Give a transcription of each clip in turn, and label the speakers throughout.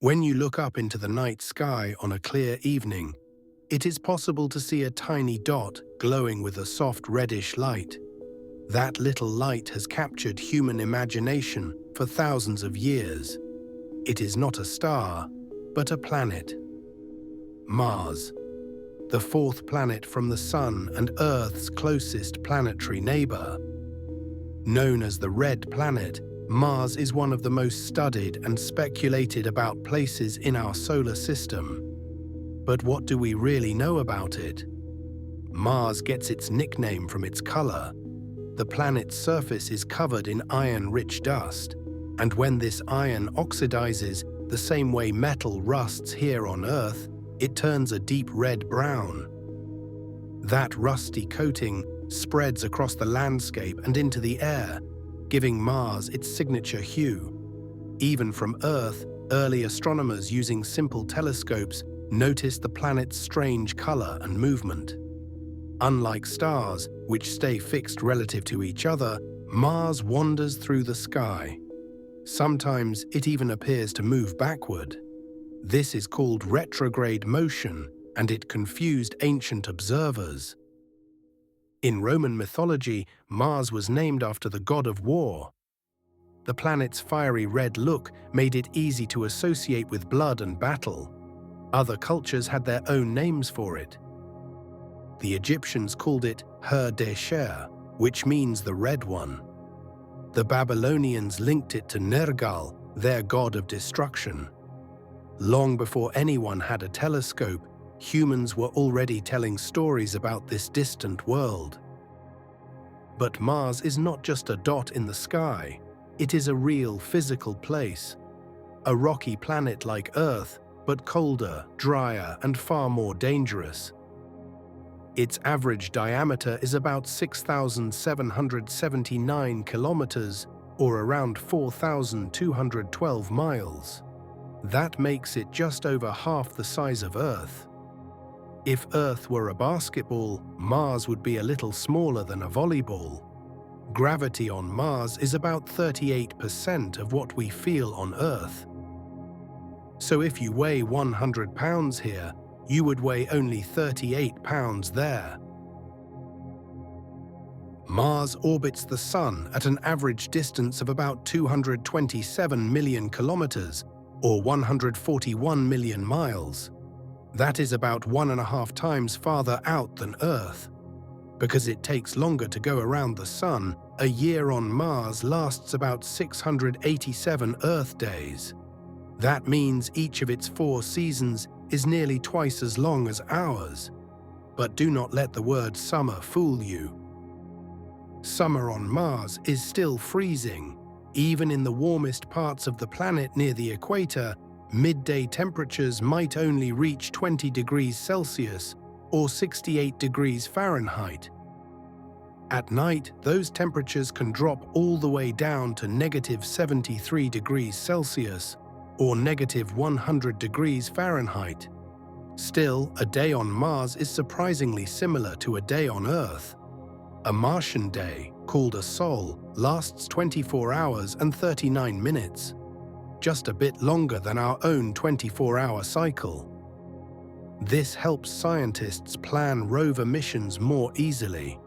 Speaker 1: When you look up into the night sky on a clear evening, it is possible to see a tiny dot glowing with a soft reddish light. That little light has captured human imagination for thousands of years. It is not a star, but a planet. Mars, the fourth planet from the Sun and Earth's closest planetary neighbor. Known as the Red Planet, Mars is one of the most studied and speculated about places in our solar system. But what do we really know about it? Mars gets its nickname from its color. The planet's surface is covered in iron-rich dust, and when this iron oxidizes the same way metal rusts here on Earth, it turns a deep red brown. That rusty coating spreads across the landscape and into the air, giving Mars its signature hue. Even from Earth, early astronomers using simple telescopes noticed the planet's strange color and movement. Unlike stars, which stay fixed relative to each other, Mars wanders through the sky. Sometimes it even appears to move backward. This is called retrograde motion, and it confused ancient observers. In Roman mythology, Mars was named after the god of war. The planet's fiery red look made it easy to associate with blood and battle. Other cultures had their own names for it. The Egyptians called it Her-Desher, which means the Red One. The Babylonians linked it to Nergal, their god of destruction. Long before anyone had a telescope, humans were already telling stories about this distant world. But Mars is not just a dot in the sky. It is a real physical place. A rocky planet like Earth, but colder, drier, and far more dangerous. Its average diameter is about 6,779 kilometers, or around 4,212 miles. That makes it just over half the size of Earth. If Earth were a basketball, Mars would be a little smaller than a volleyball. Gravity on Mars is about 38% of what we feel on Earth. So if you weigh 100 pounds here, you would weigh only 38 pounds there. Mars orbits the Sun at an average distance of about 227 million kilometers, or 141 million miles. That is about 1.5 times farther out than Earth. Because it takes longer to go around the Sun, a year on Mars lasts about 687 Earth days. That means each of its 4 seasons is nearly twice as long as ours. But do not let the word summer fool you. Summer on Mars is still freezing. Even in the warmest parts of the planet near the equator, midday temperatures might only reach 20 degrees Celsius or 68 degrees Fahrenheit. At night, those temperatures can drop all the way down to -73 degrees Celsius or -100 degrees Fahrenheit. Still, a day on Mars is surprisingly similar to a day on Earth. A Martian day, called a sol, lasts 24 hours and 39 minutes, just a bit longer than our own 24-hour cycle. This helps scientists plan rover missions more easily,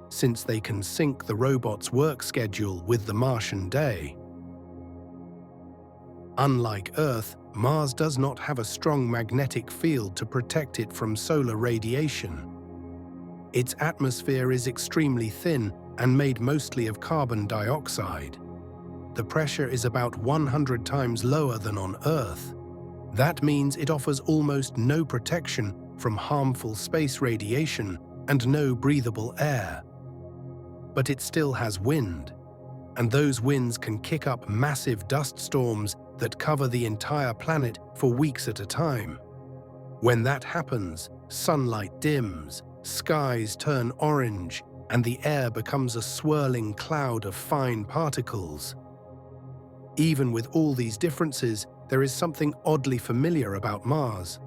Speaker 1: since they can sync the robot's work schedule with the Martian day. Unlike Earth, Mars does not have a strong magnetic field to protect it from solar radiation. Its atmosphere is extremely thin and made mostly of carbon dioxide. The pressure is about 100 times lower than on Earth. That means it offers almost no protection from harmful space radiation and no breathable air. But it still has wind, and those winds can kick up massive dust storms that cover the entire planet for weeks at a time. When that happens, sunlight dims, skies turn orange, and the air becomes a swirling cloud of fine particles. Even with all these differences, there is something oddly familiar about Mars.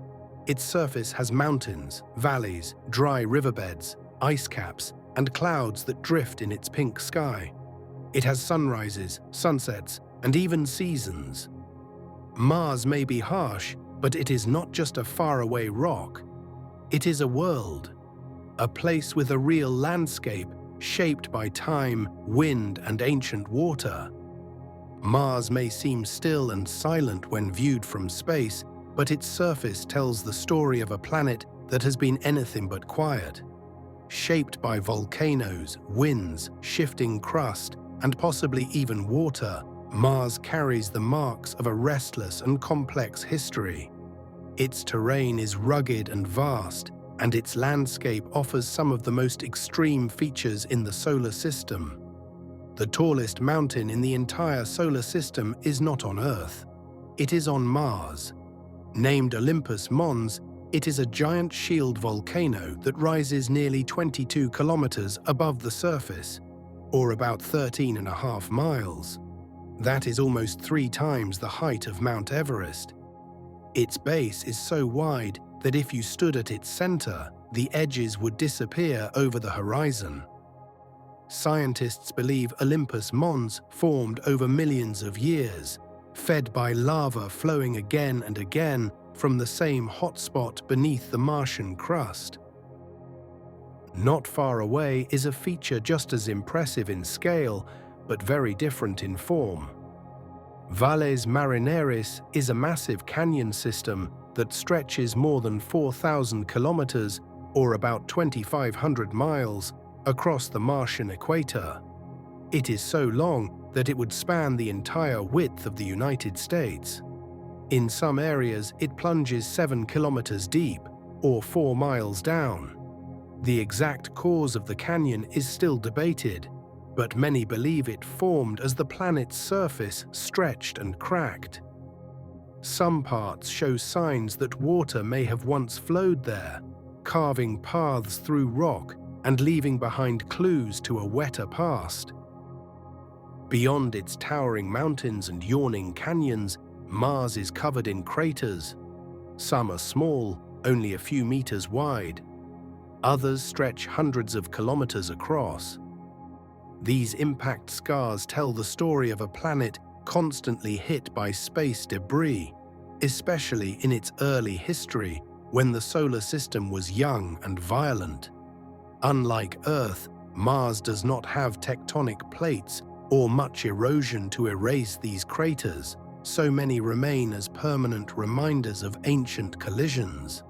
Speaker 1: Its surface has mountains, valleys, dry riverbeds, ice caps, and clouds that drift in its pink sky. It has sunrises, sunsets, and even seasons. Mars may be harsh, but it is not just a faraway rock. It is a world, a place with a real landscape shaped by time, wind, and ancient water. Mars may seem still and silent when viewed from space, but its surface tells the story of a planet that has been anything but quiet. Shaped by volcanoes, winds, shifting crust, and possibly even water, Mars carries the marks of a restless and complex history. Its terrain is rugged and vast, and its landscape offers some of the most extreme features in the solar system. The tallest mountain in the entire solar system is not on Earth. It is on Mars. Named Olympus Mons, it is a giant shield volcano that rises nearly 22 kilometers above the surface, or about 13.5 miles. That is almost 3 times the height of Mount Everest. Its base is so wide that if you stood at its center, the edges would disappear over the horizon. Scientists believe Olympus Mons formed over millions of years, fed by lava flowing again and again from the same hotspot beneath the Martian crust. Not far away is a feature just as impressive in scale, but very different in form. Valles Marineris is a massive canyon system that stretches more than 4,000 kilometers, or about 2,500 miles, across the Martian equator. It is so long that it would span the entire width of the United States. In some areas, it plunges 7 kilometers deep, or 4 miles down. The exact cause of the canyon is still debated, but many believe it formed as the planet's surface stretched and cracked. Some parts show signs that water may have once flowed there, carving paths through rock and leaving behind clues to a wetter past. Beyond its towering mountains and yawning canyons, Mars is covered in craters. Some are small, only a few meters wide. Others stretch hundreds of kilometers across. These impact scars tell the story of a planet constantly hit by space debris, especially in its early history when the solar system was young and violent. Unlike Earth, Mars does not have tectonic plates or much erosion to erase these craters, so many remain as permanent reminders of ancient collisions.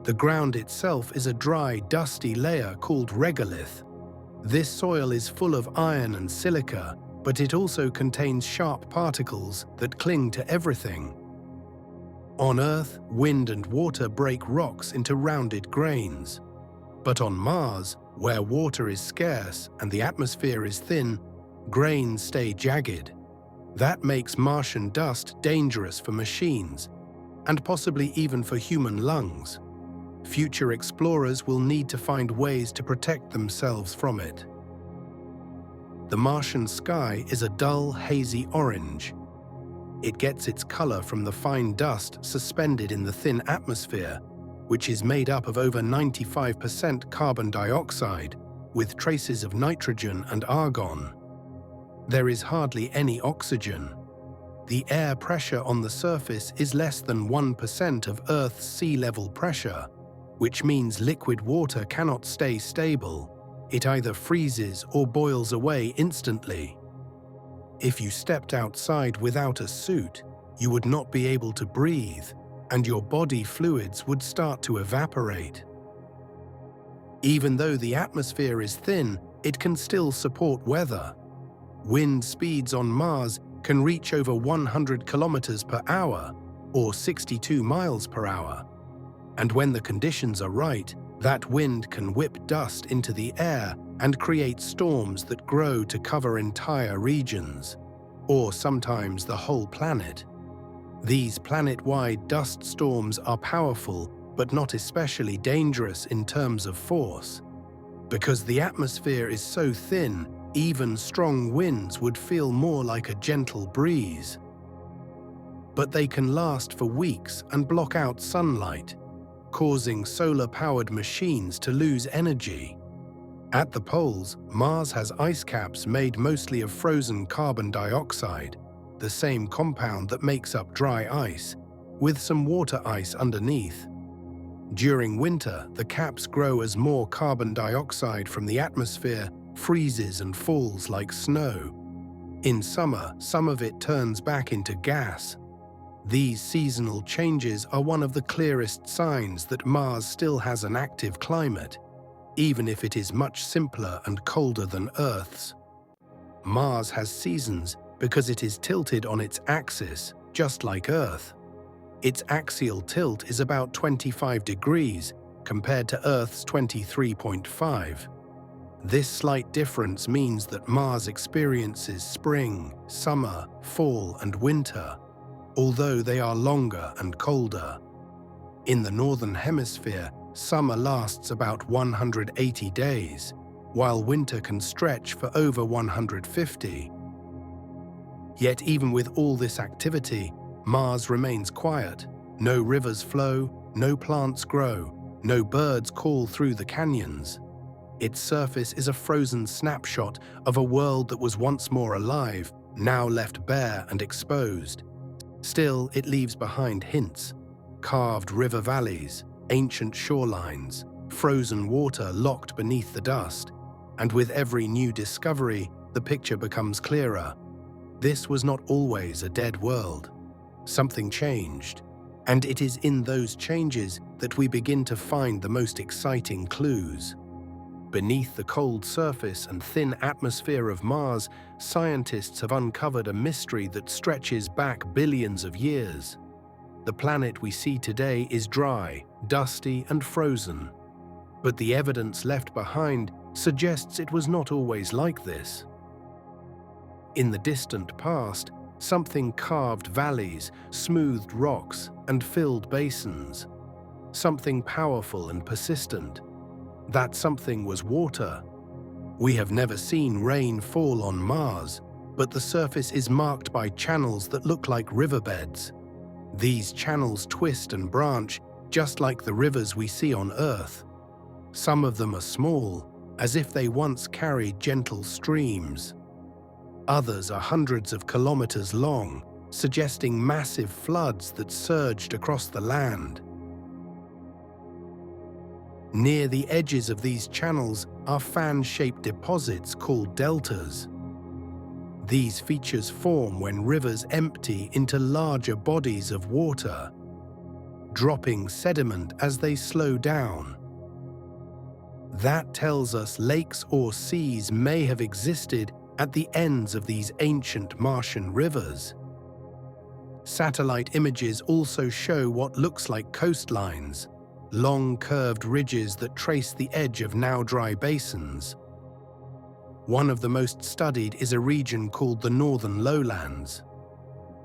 Speaker 1: The ground itself is a dry, dusty layer called regolith. This soil is full of iron and silica, but it also contains sharp particles that cling to everything. On Earth, wind and water break rocks into rounded grains. But on Mars, where water is scarce and the atmosphere is thin, grains stay jagged. That makes Martian dust dangerous for machines, and possibly even for human lungs. Future explorers will need to find ways to protect themselves from it. The Martian sky is a dull, hazy orange. It gets its color from the fine dust suspended in the thin atmosphere, which is made up of over 95% carbon dioxide, with traces of nitrogen and argon. There is hardly any oxygen. The air pressure on the surface is less than 1% of Earth's sea level pressure, which means liquid water cannot stay stable. It either freezes or boils away instantly. If you stepped outside without a suit, you would not be able to breathe, and your body fluids would start to evaporate. Even though the atmosphere is thin, it can still support weather. Wind speeds on Mars can reach over 100 kilometers per hour, or 62 miles per hour. And when the conditions are right, that wind can whip dust into the air and create storms that grow to cover entire regions, or sometimes the whole planet. These planet-wide dust storms are powerful, but not especially dangerous in terms of force. Because the atmosphere is so thin, even strong winds would feel more like a gentle breeze. But they can last for weeks and block out sunlight, causing solar-powered machines to lose energy. At the poles, Mars has ice caps made mostly of frozen carbon dioxide. the same compound that makes up dry ice, with some water ice underneath. During winter, the caps grow as more carbon dioxide from the atmosphere freezes and falls like snow. In summer, some of it turns back into gas. These seasonal changes are one of the clearest signs that Mars still has an active climate, even if it is much simpler and colder than Earth's. Mars has seasons because it is tilted on its axis, just like Earth. Its axial tilt is about 25 degrees compared to Earth's 23.5. This slight difference means that Mars experiences spring, summer, fall, and winter, although they are longer and colder. In the Northern Hemisphere, summer lasts about 180 days, while winter can stretch for over 150. Yet even with all this activity, Mars remains quiet. No rivers flow, no plants grow, no birds call through the canyons. Its surface is a frozen snapshot of a world that was once more alive, now left bare and exposed. Still, it leaves behind hints: carved river valleys, ancient shorelines, frozen water locked beneath the dust. And with every new discovery, the picture becomes clearer. This was not always a dead world. Something changed, and it is in those changes that we begin to find the most exciting clues. Beneath the cold surface and thin atmosphere of Mars, scientists have uncovered a mystery that stretches back billions of years. The planet we see today is dry, dusty, and frozen. But the evidence left behind suggests it was not always like this. In the distant past, something carved valleys, smoothed rocks, and filled basins. Something powerful and persistent. That something was water. We have never seen rain fall on Mars, but the surface is marked by channels that look like riverbeds. These channels twist and branch, just like the rivers we see on Earth. Some of them are small, as if they once carried gentle streams. Others are hundreds of kilometers long, suggesting massive floods that surged across the land. Near the edges of these channels are fan-shaped deposits called deltas. These features form when rivers empty into larger bodies of water, dropping sediment as they slow down. That tells us lakes or seas may have existed at the ends of these ancient Martian rivers. Satellite images also show what looks like coastlines, long curved ridges that trace the edge of now dry basins. One of the most studied is a region called the Northern Lowlands.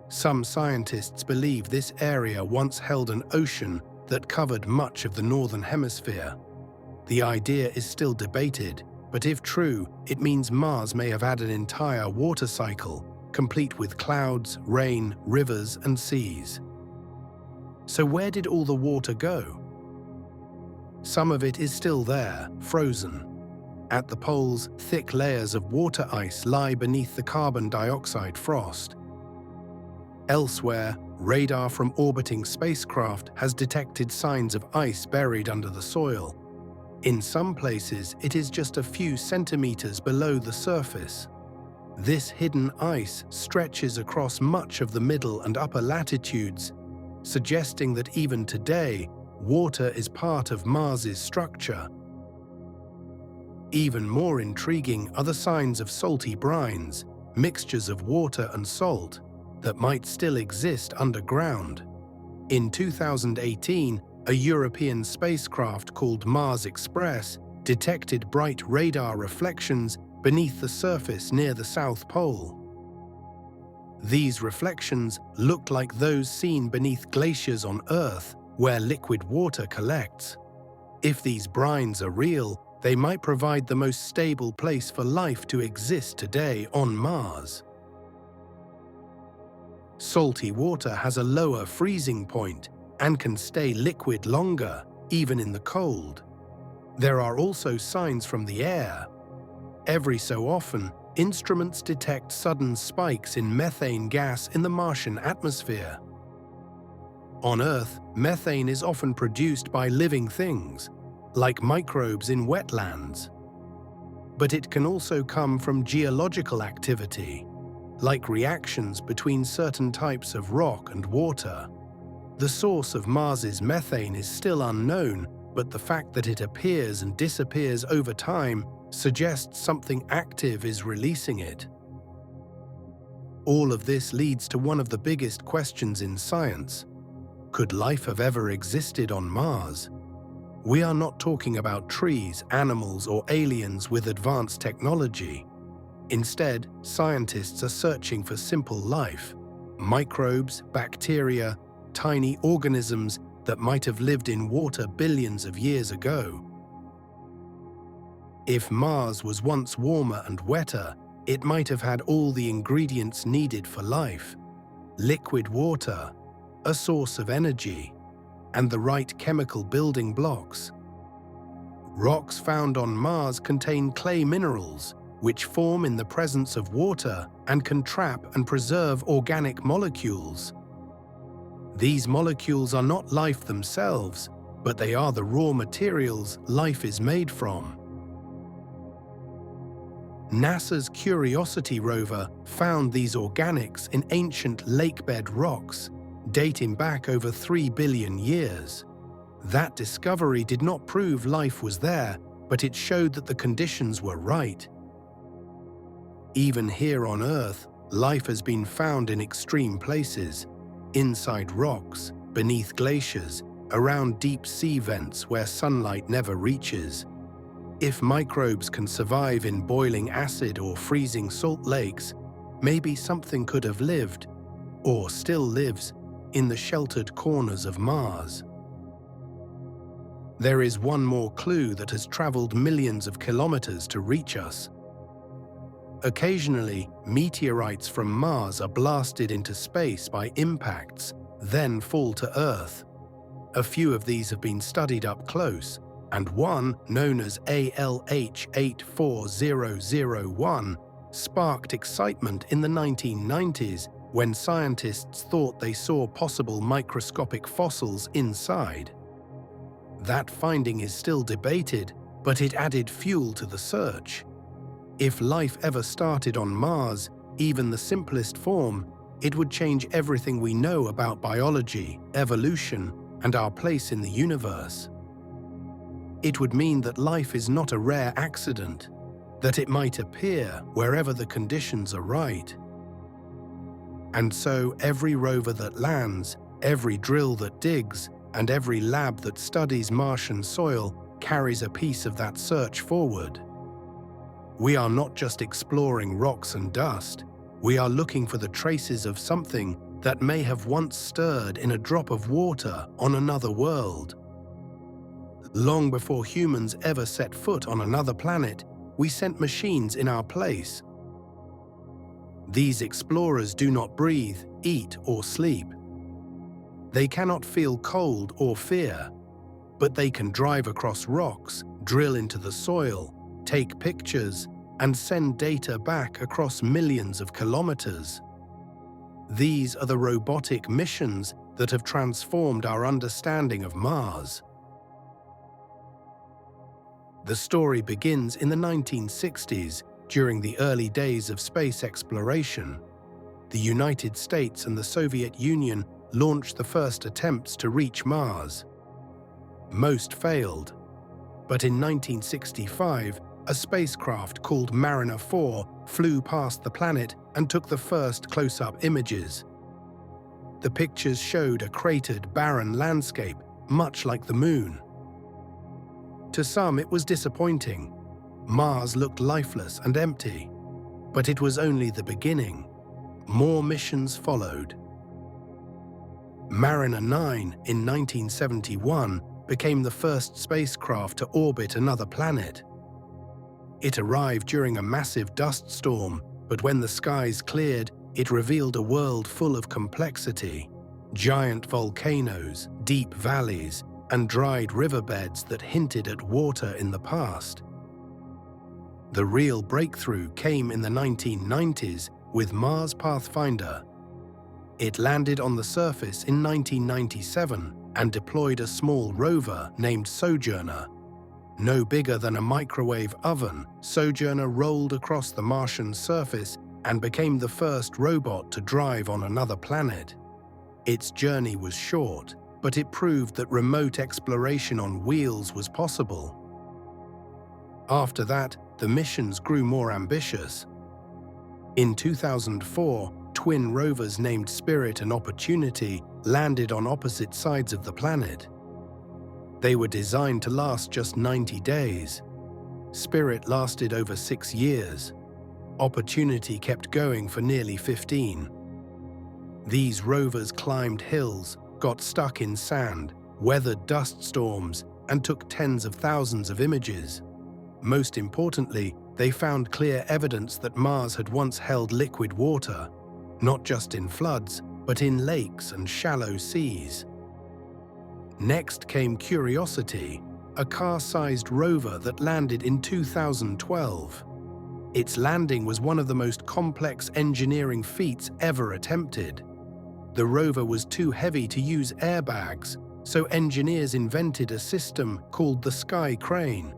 Speaker 1: Some scientists believe this area once held an ocean that covered much of the Northern Hemisphere. The idea is still debated, but if true, it means Mars may have had an entire water cycle, complete with clouds, rain, rivers, and seas. So where did all the water go? Some of it is still there, frozen. At the poles, thick layers of water ice lie beneath the carbon dioxide frost. Elsewhere, radar from orbiting spacecraft has detected signs of ice buried under the soil. In some places, it is just a few centimeters below the surface. This hidden ice stretches across much of the middle and upper latitudes, suggesting that even today, water is part of Mars's structure. Even more intriguing are the signs of salty brines, mixtures of water and salt, that might still exist underground. In 2018, a European spacecraft called Mars Express detected bright radar reflections beneath the surface near the South Pole. These reflections looked like those seen beneath glaciers on Earth, where liquid water collects. If these brines are real, they might provide the most stable place for life to exist today on Mars. Salty water has a lower freezing point and can stay liquid longer, even in the cold. There are also signs from the air. Every so often, Instruments detect sudden spikes in methane gas in the Martian atmosphere. On Earth, methane is often produced by living things, like microbes in wetlands. But it can also come from geological activity, like reactions between certain types of rock and water. The source of Mars's methane is still unknown, but the fact that it appears and disappears over time suggests something active is releasing it. All of this leads to one of the biggest questions in science. Could life have ever existed on Mars? We are not talking about trees, animals, or aliens with advanced technology. Instead, scientists are searching for simple life, microbes, bacteria, tiny organisms that might have lived in water billions of years ago. If Mars was once warmer and wetter, it might have had all the ingredients needed for life: liquid water, a source of energy, and the right chemical building blocks. Rocks found on Mars contain clay minerals, which form in the presence of water and can trap and preserve organic molecules. These molecules are not life themselves, but they are the raw materials life is made from. NASA's Curiosity rover found these organics in ancient lakebed rocks, dating back over 3 billion years. That discovery did not prove life was there, but it showed that the conditions were right. Even here on Earth, life has been found in extreme places, inside rocks, beneath glaciers, around deep sea vents where sunlight never reaches. If microbes can survive in boiling acid or freezing salt lakes, maybe something could have lived, or still lives, in the sheltered corners of Mars. There is one more clue that has traveled millions of kilometers to reach us. Occasionally, meteorites from Mars are blasted into space by impacts, then fall to Earth. A few of these have been studied up close, and one, known as ALH 84001, sparked excitement in the 1990s when scientists thought they saw possible microscopic fossils inside. That finding is still debated, but it added fuel to the search. If life ever started on Mars, even the simplest form, it would change everything we know about biology, evolution, and our place in the universe. It would mean that life is not a rare accident, that it might appear wherever the conditions are right. And so every rover that lands, every drill that digs, and every lab that studies Martian soil carries a piece of that search forward. We are not just exploring rocks and dust, we are looking for the traces of something that may have once stirred in a drop of water on another world. Long before humans ever set foot on another planet, we sent machines in our place. These explorers do not breathe, eat, or sleep. They cannot feel cold or fear, but they can drive across rocks, drill into the soil, take pictures, and send data back across millions of kilometers. These are the robotic missions that have transformed our understanding of Mars. The story begins in the 1960s, during the early days of space exploration. The United States and the Soviet Union launched the first attempts to reach Mars. Most failed, but in 1965, a spacecraft called Mariner 4 flew past the planet and took the first close-up images. The pictures showed a cratered, barren landscape, much like the Moon. To some, it was disappointing. Mars looked lifeless and empty. But it was only the beginning. More missions followed. Mariner 9 in 1971 became the first spacecraft to orbit another planet. It arrived during a massive dust storm, but when the skies cleared, it revealed a world full of complexity. Giant volcanoes, deep valleys, and dried riverbeds that hinted at water in the past. The real breakthrough came in the 1990s with Mars Pathfinder. It landed on the surface in 1997 and deployed a small rover named Sojourner. No bigger than a microwave oven, Sojourner rolled across the Martian surface and became the first robot to drive on another planet. Its journey was short, but it proved that remote exploration on wheels was possible. After that, the missions grew more ambitious. In 2004, twin rovers named Spirit and Opportunity landed on opposite sides of the planet. They were designed to last just 90 days. Spirit lasted over 6 years. Opportunity kept going for nearly 15. These rovers climbed hills, got stuck in sand, weathered dust storms, and took tens of thousands of images. Most importantly, they found clear evidence that Mars had once held liquid water, not just in floods, but in lakes and shallow seas. Next came Curiosity, a car-sized rover that landed in 2012. Its landing was one of the most complex engineering feats ever attempted. The rover was too heavy to use airbags, so engineers invented a system called the Sky Crane.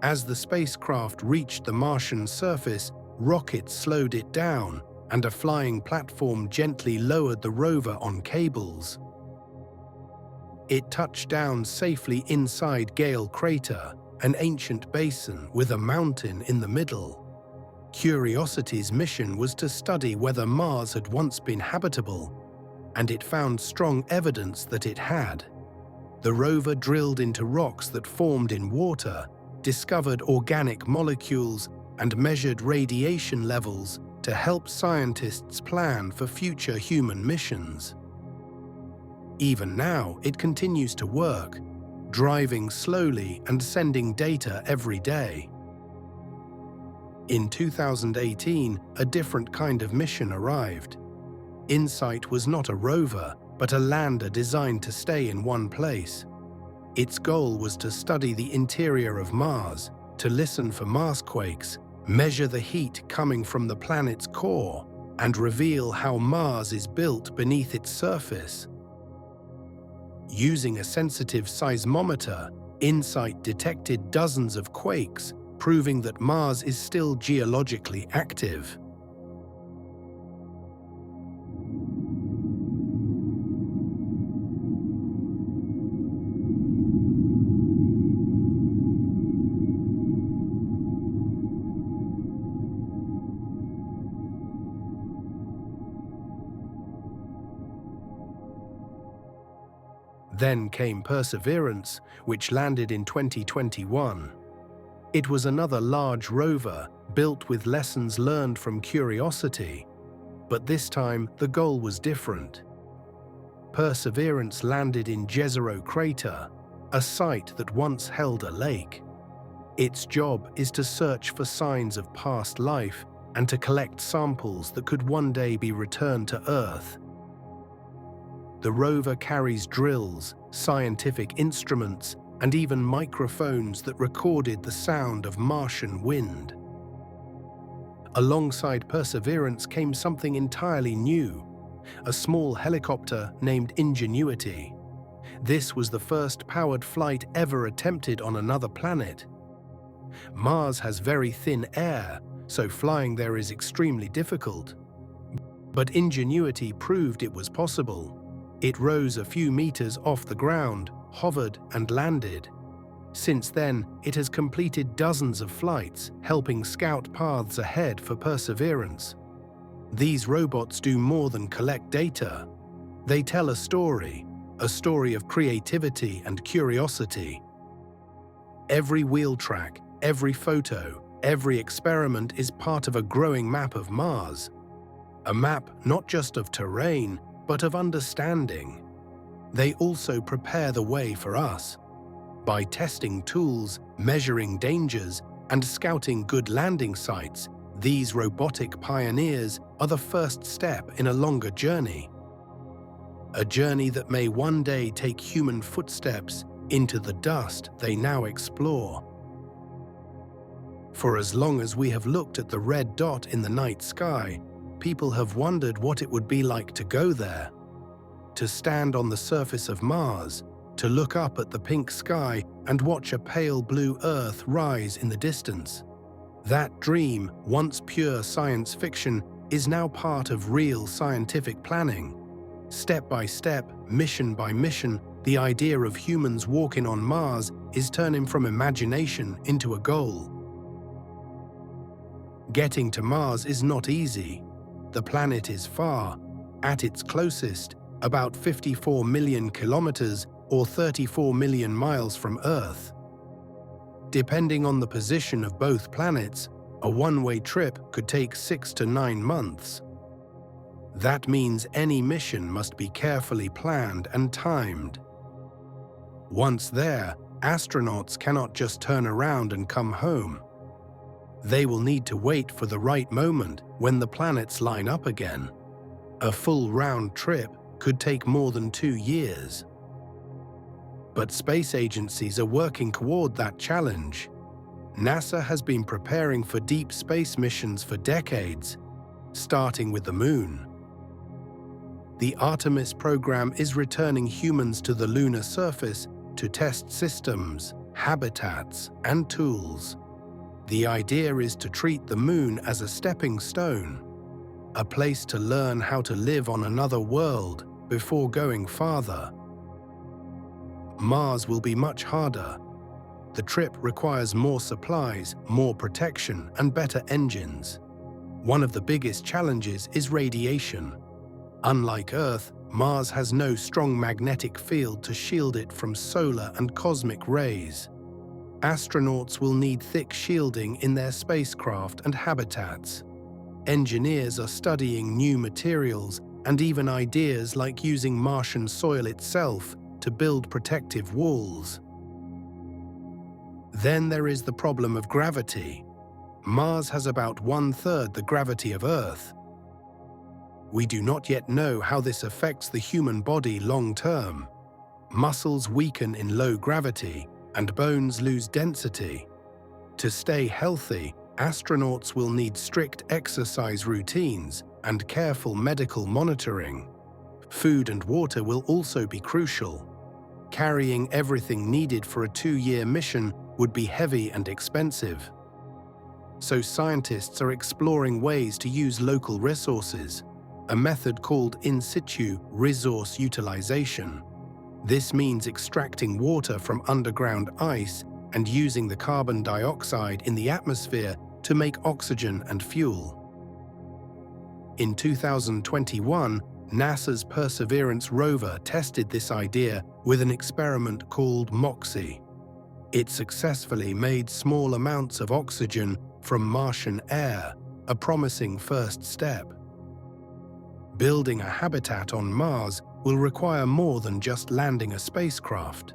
Speaker 1: As the spacecraft reached the Martian surface, rockets slowed it down, and a flying platform gently lowered the rover on cables. It touched down safely inside Gale Crater, an ancient basin with a mountain in the middle. Curiosity's mission was to study whether Mars had once been habitable, and it found strong evidence that it had. The rover drilled into rocks that formed in water, discovered organic molecules, and measured radiation levels to help scientists plan for future human missions. Even now, it continues to work, driving slowly and sending data every day. In 2018, a different kind of mission arrived. InSight was not a rover, but a lander designed to stay in one place. Its goal was to study the interior of Mars, to listen for Marsquakes, measure the heat coming from the planet's core, and reveal how Mars is built beneath its surface. Using a sensitive seismometer, InSight detected dozens of quakes, proving that Mars is still geologically active. Then came Perseverance, which landed in 2021. It was another large rover, built with lessons learned from Curiosity. But this time, the goal was different. Perseverance landed in Jezero Crater, a site that once held a lake. Its job is to search for signs of past life and to collect samples that could one day be returned to Earth. The rover carries drills, scientific instruments, and even microphones that recorded the sound of Martian wind. Alongside Perseverance came something entirely new, a small helicopter named Ingenuity. This was the first powered flight ever attempted on another planet. Mars has very thin air, so flying there is extremely difficult. But Ingenuity proved it was possible. It rose a few meters off the ground, hovered, and landed. Since then, it has completed dozens of flights, helping scout paths ahead for Perseverance. These robots do more than collect data. They tell a story of creativity and curiosity. Every wheel track, every photo, every experiment is part of a growing map of Mars. A map not just of terrain, but of understanding. They also prepare the way for us. By testing tools, measuring dangers, and scouting good landing sites, these robotic pioneers are the first step in a longer journey. A journey that may one day take human footsteps into the dust they now explore. For as long as we have looked at the red dot in the night sky, people have wondered what it would be like to go there. To stand on the surface of Mars, to look up at the pink sky and watch a pale blue Earth rise in the distance. That dream, once pure science fiction, is now part of real scientific planning. Step by step, mission by mission, the idea of humans walking on Mars is turning from imagination into a goal. Getting to Mars is not easy. The planet is far. At its closest, about 54 million kilometers or 34 million miles from Earth. Depending on the position of both planets, a one-way trip could take 6 to 9 months. That means any mission must be carefully planned and timed. Once there, astronauts cannot just turn around and come home. They will need to wait for the right moment when the planets line up again. A full round trip could take more than 2 years. But space agencies are working toward that challenge. NASA has been preparing for deep space missions for decades, starting with the Moon. The Artemis program is returning humans to the lunar surface to test systems, habitats, and tools. The idea is to treat the Moon as a stepping stone, a place to learn how to live on another world before going farther. Mars will be much harder. The trip requires more supplies, more protection, and better engines. One of the biggest challenges is radiation. Unlike Earth, Mars has no strong magnetic field to shield it from solar and cosmic rays. Astronauts will need thick shielding in their spacecraft and habitats. Engineers are studying new materials and even ideas like using Martian soil itself to build protective walls. Then there is the problem of gravity. Mars has about 1/3 the gravity of Earth. We do not yet know how this affects the human body long-term. Muscles weaken in low gravity, and bones lose density. To stay healthy, astronauts will need strict exercise routines and careful medical monitoring. Food and water will also be crucial. Carrying everything needed for a 2-year mission would be heavy and expensive. So scientists are exploring ways to use local resources, a method called in situ resource utilization. This means extracting water from underground ice and using the carbon dioxide in the atmosphere to make oxygen and fuel. In 2021, NASA's Perseverance rover tested this idea with an experiment called MOXIE. It successfully made small amounts of oxygen from Martian air, a promising first step. Building a habitat on Mars will require more than just landing a spacecraft.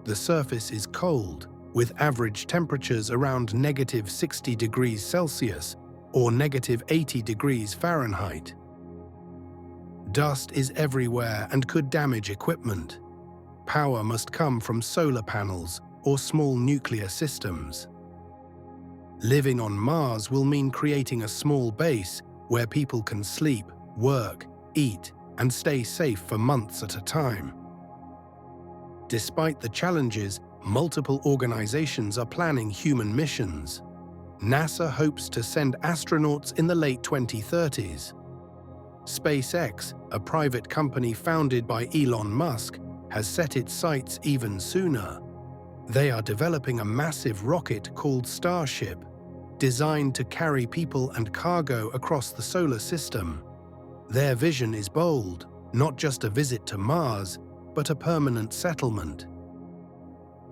Speaker 1: The surface is cold, with average temperatures around -60 degrees Celsius or -80 degrees Fahrenheit. Dust is everywhere and could damage equipment. Power must come from solar panels or small nuclear systems. Living on Mars will mean creating a small base where people can sleep, work, eat, and stay safe for months at a time. Despite the challenges, multiple organizations are planning human missions. NASA hopes to send astronauts in the late 2030s. SpaceX, a private company founded by Elon Musk, has set its sights even sooner. They are developing a massive rocket called Starship, designed to carry people and cargo across the solar system. Their vision is bold, not just a visit to Mars, but a permanent settlement.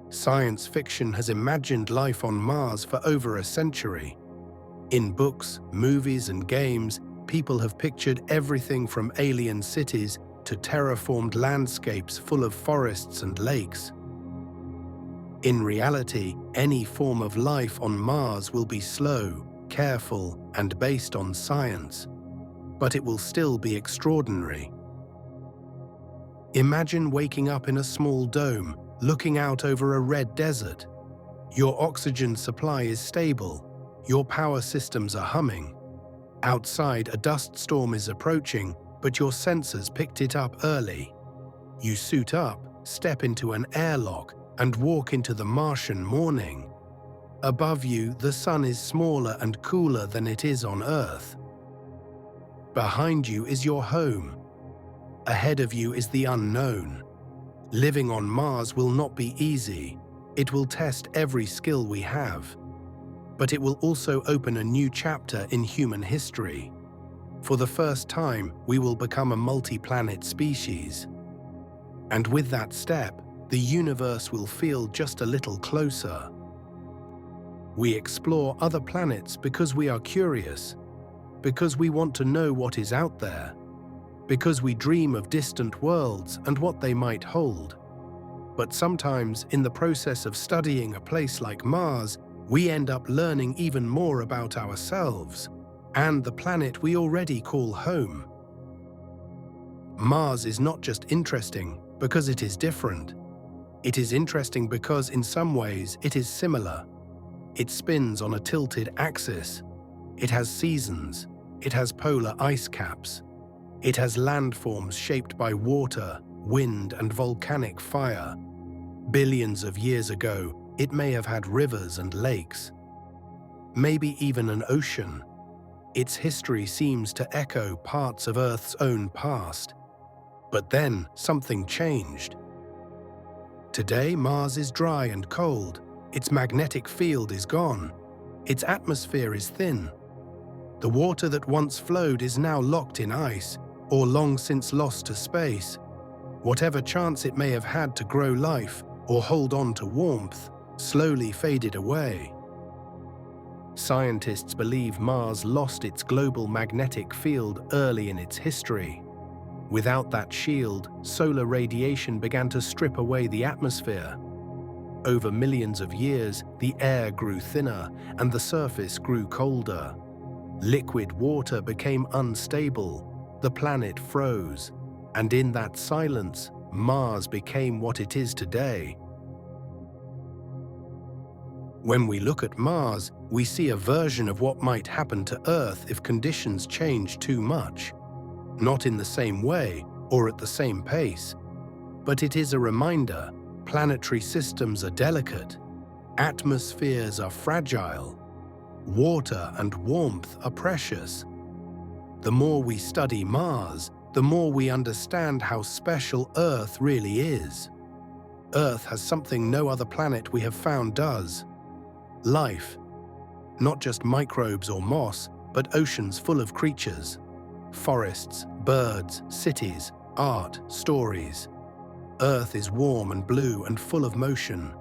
Speaker 1: Science fiction has imagined life on Mars for over a century. In books, movies, and games, people have pictured everything from alien cities to terraformed landscapes full of forests and lakes. In reality, any form of life on Mars will be slow, careful, and based on science. But it will still be extraordinary. Imagine waking up in a small dome, looking out over a red desert. Your oxygen supply is stable, Your power systems are humming. Outside, a dust storm is approaching, but your sensors picked it up early. You suit up, step into an airlock, and walk into the Martian morning. Above you, the sun is smaller and cooler than it is on Earth. Behind you is your home. Ahead of you is the unknown. Living on Mars will not be easy. It will test every skill we have. But it will also open a new chapter in human history. For the first time, we will become a multi-planet species. And with that step, the universe will feel just a little closer. We explore other planets because we are curious, because we want to know what is out there, because we dream of distant worlds and what they might hold. But sometimes, in the process of studying a place like Mars, we end up learning even more about ourselves and the planet we already call home. Mars is not just interesting because it is different. It is interesting because in some ways it is similar. It spins on a tilted axis. It has seasons. It has polar ice caps. It has landforms shaped by water, wind, and volcanic fire. Billions of years ago, it may have had rivers and lakes. Maybe even an ocean. Its history seems to echo parts of Earth's own past. But then something changed. Today, Mars is dry and cold. Its magnetic field is gone. Its atmosphere is thin. The water that once flowed is now locked in ice, or long since lost to space. Whatever chance it may have had to grow life or hold on to warmth slowly faded away. Scientists believe Mars lost its global magnetic field early in its history. Without that shield, solar radiation began to strip away the atmosphere. Over millions of years, the air grew thinner and the surface grew colder. Liquid water became unstable, the planet froze, and in that silence, Mars became what it is today. When we look at Mars, we see a version of what might happen to Earth if conditions change too much. Not in the same way or at the same pace, but it is a reminder: planetary systems are delicate, atmospheres are fragile, water and warmth are precious. The more we study Mars, the more we understand how special Earth really is. Earth has something no other planet we have found does: life. Not just microbes or moss, but oceans full of creatures. Forests, birds, cities, art, stories. Earth is warm and blue and full of motion.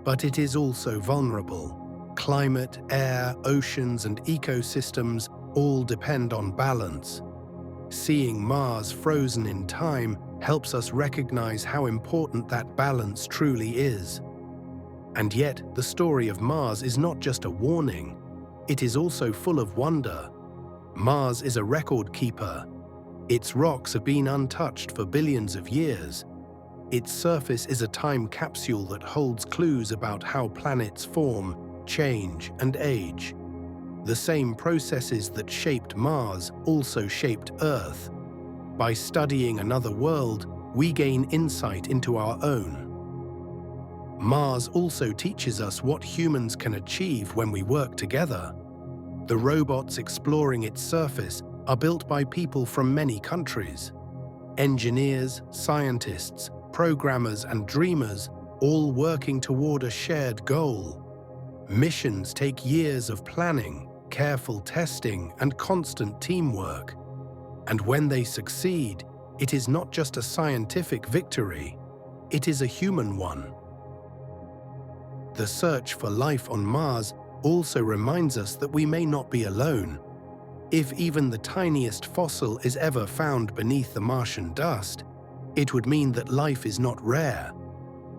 Speaker 1: But it is also vulnerable. Climate, air, oceans, and ecosystems all depend on balance. Seeing Mars frozen in time helps us recognize how important that balance truly is. And yet, the story of Mars is not just a warning. It is also full of wonder. Mars is a record keeper. Its rocks have been untouched for billions of years. Its surface is a time capsule that holds clues about how planets form, change, and age. The same processes that shaped Mars also shaped Earth. By studying another world, we gain insight into our own. Mars also teaches us what humans can achieve when we work together. The robots exploring its surface are built by people from many countries. Engineers, scientists, programmers, and dreamers, all working toward a shared goal. Missions take years of planning, careful testing, and constant teamwork. And when they succeed, it is not just a scientific victory, it is a human one. The search for life on Mars also reminds us that we may not be alone. If even the tiniest fossil is ever found beneath the Martian dust, it would mean that life is not rare,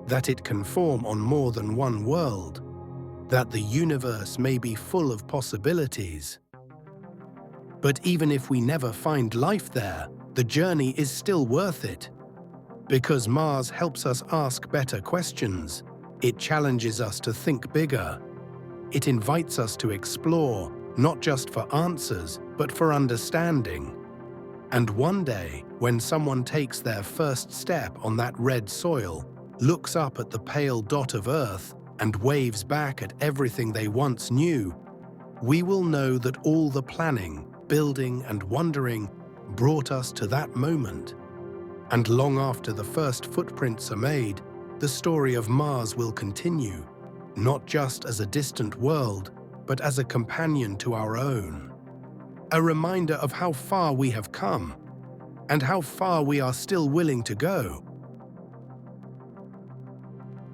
Speaker 1: that it can form on more than one world, that the universe may be full of possibilities. But even if we never find life there, the journey is still worth it. Because Mars helps us ask better questions. It challenges us to think bigger. It invites us to explore, not just for answers, but for understanding. And one day, when someone takes their first step on that red soil, looks up at the pale dot of Earth, and waves back at everything they once knew, we will know that all the planning, building, and wondering brought us to that moment. And long after the first footprints are made, the story of Mars will continue, not just as a distant world, but as a companion to our own. A reminder of how far we have come, and how far we are still willing to go.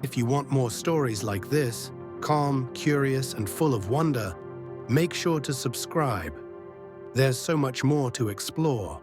Speaker 1: If you want more stories like this, calm, curious, and full of wonder, make sure to subscribe. There's so much more to explore.